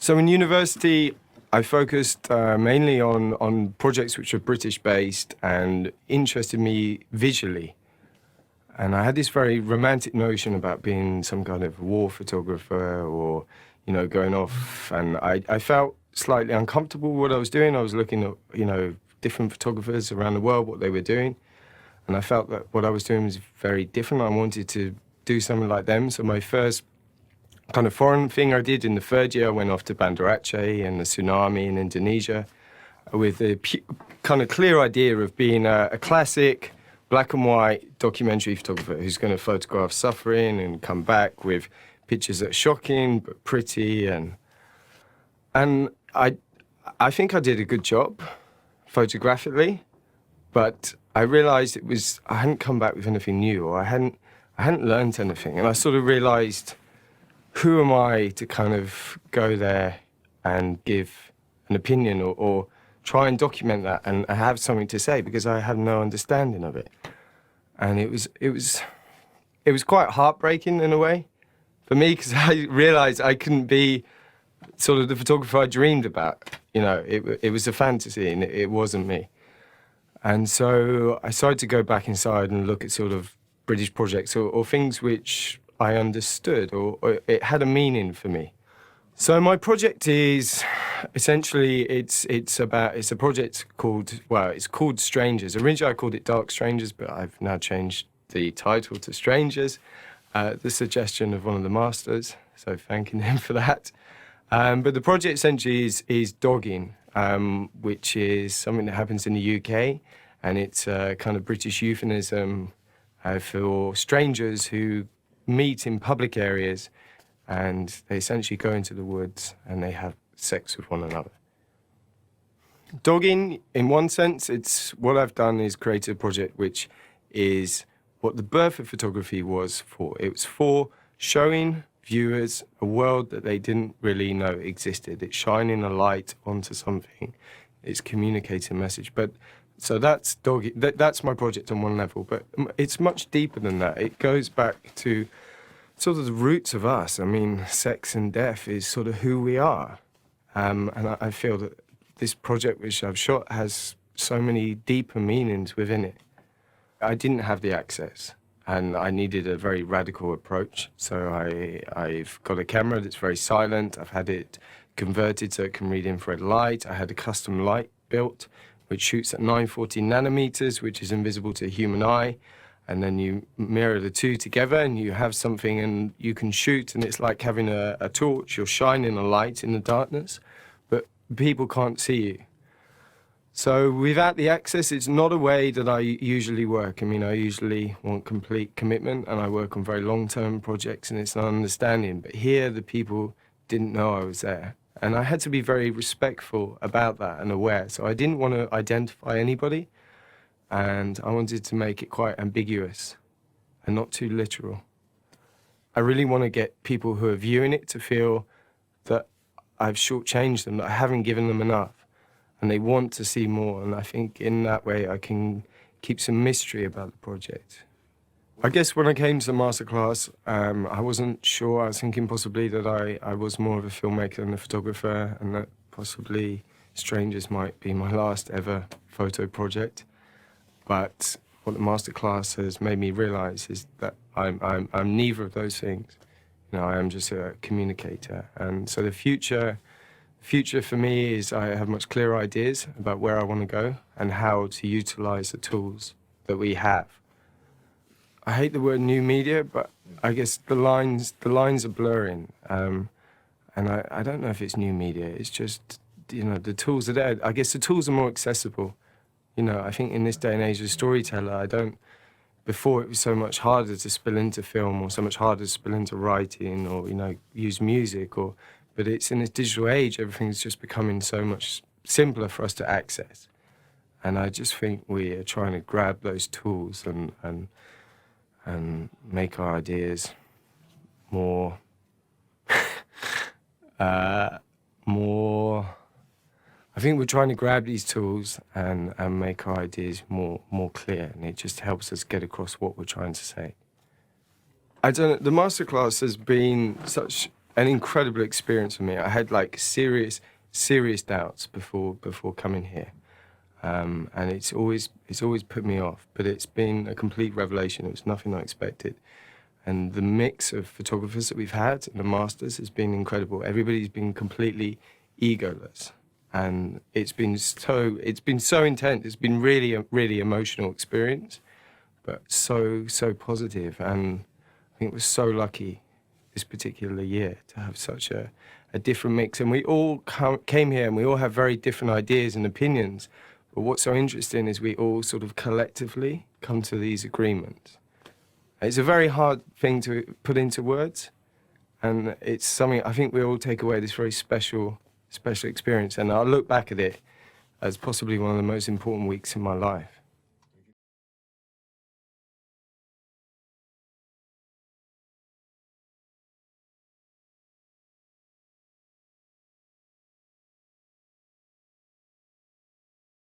So in university, I focused mainly on projects which were British-based and interested me visually. And I had this very romantic notion about being some kind of war photographer or, going off. And I felt slightly uncomfortable with what I was doing. I was looking at, different photographers around the world, what they were doing. And I felt that what I was doing was very different. I wanted to do something like them. So my first kind of foreign thing I did in the third year, I went off to Banda Aceh and the tsunami in Indonesia with a kind of clear idea of being a classic black and white documentary photographer who's going to photograph suffering and come back with pictures that are shocking but pretty. And I think I did a good job photographically, but I realized I hadn't come back with anything new, or I hadn't learned anything. And I sort of realized, who am I to kind of go there and give an opinion or try and document that and have something to say, because I had no understanding of it. And it was quite heartbreaking in a way for me, because I realized I couldn't be sort of the photographer I dreamed about. It was a fantasy and it wasn't me. And so I started to go back inside and look at sort of British projects or things which I understood or it had a meaning for me. So my project is essentially it's a project it's called Strangers. Originally I called it Dark Strangers, but I've now changed the title to Strangers, the suggestion of one of the masters, so thanking him for that. But the project essentially is dogging, which is something that happens in the UK, and it's a kind of British euphemism for strangers who meet in public areas, and they essentially go into the woods and they have sex with one another. Dogging, in one sense, it's what I've done is create a project which is what the birth of photography was for. It was for showing viewers a world that they didn't really know existed. It's shining a light onto something. It's communicating a message. But so that's dogging. That's my project on one level, but it's much deeper than that. It goes back to sort of the roots of us. I mean, sex and death is sort of who we are. And I feel that this project which I've shot has so many deeper meanings within it. I didn't have the access, and I needed a very radical approach. So I've got a camera that's very silent. I've had it converted so it can read infrared light. I had a custom light built, which shoots at 940 nanometers, which is invisible to the human eye. And then you mirror the two together and you have something and you can shoot, and it's like having a torch. You're shining a light in the darkness, but people can't see you. So without the access, it's not a way that I usually work. I mean, I usually want complete commitment and I work on very long-term projects, and it's an understanding. But here, the people didn't know I was there. And I had to be very respectful about that and aware. So I didn't want to identify anybody, and I wanted to make it quite ambiguous and not too literal. I really want to get people who are viewing it to feel that I've shortchanged them, that I haven't given them enough, and they want to see more. And I think in that way I can keep some mystery about the project. I guess when I came to the masterclass, I wasn't sure. I was thinking possibly that I was more of a filmmaker than a photographer, and that possibly Strangers might be my last ever photo project. But what the masterclass has made me realize is that I'm neither of those things. I am just a communicator. And so the future for me is I have much clearer ideas about where I want to go and how to utilize the tools that we have. I hate the word new media, but I guess the lines are blurring. And I don't know if it's new media. It's just, the tools are there. I guess the tools are more accessible. I think in this day and age as a storyteller, before it was so much harder to spill into film or so much harder to spill into writing or, use music but it's in this digital age, everything's just becoming so much simpler for us to access. And I just think we are trying to grab those tools and make our ideas more I think we're trying to grab these tools and make our ideas more clear, and it just helps us get across what we're trying to say. The masterclass has been such an incredible experience for me. I had like serious doubts before coming here, and it's always put me off. But it's been a complete revelation. It was nothing I expected, and the mix of photographers that we've had and the masters has been incredible. Everybody's been completely egoless, and it's been so intense. It's been really a really emotional experience, but so positive, and I think we're so lucky this particular year to have such a different mix. And we all came here and we all have very different ideas and opinions. But what's so interesting is we all sort of collectively come to these agreements. It's a very hard thing to put into words. And it's something I think we all take away this very special experience. And I'll look back at it as possibly one of the most important weeks in my life.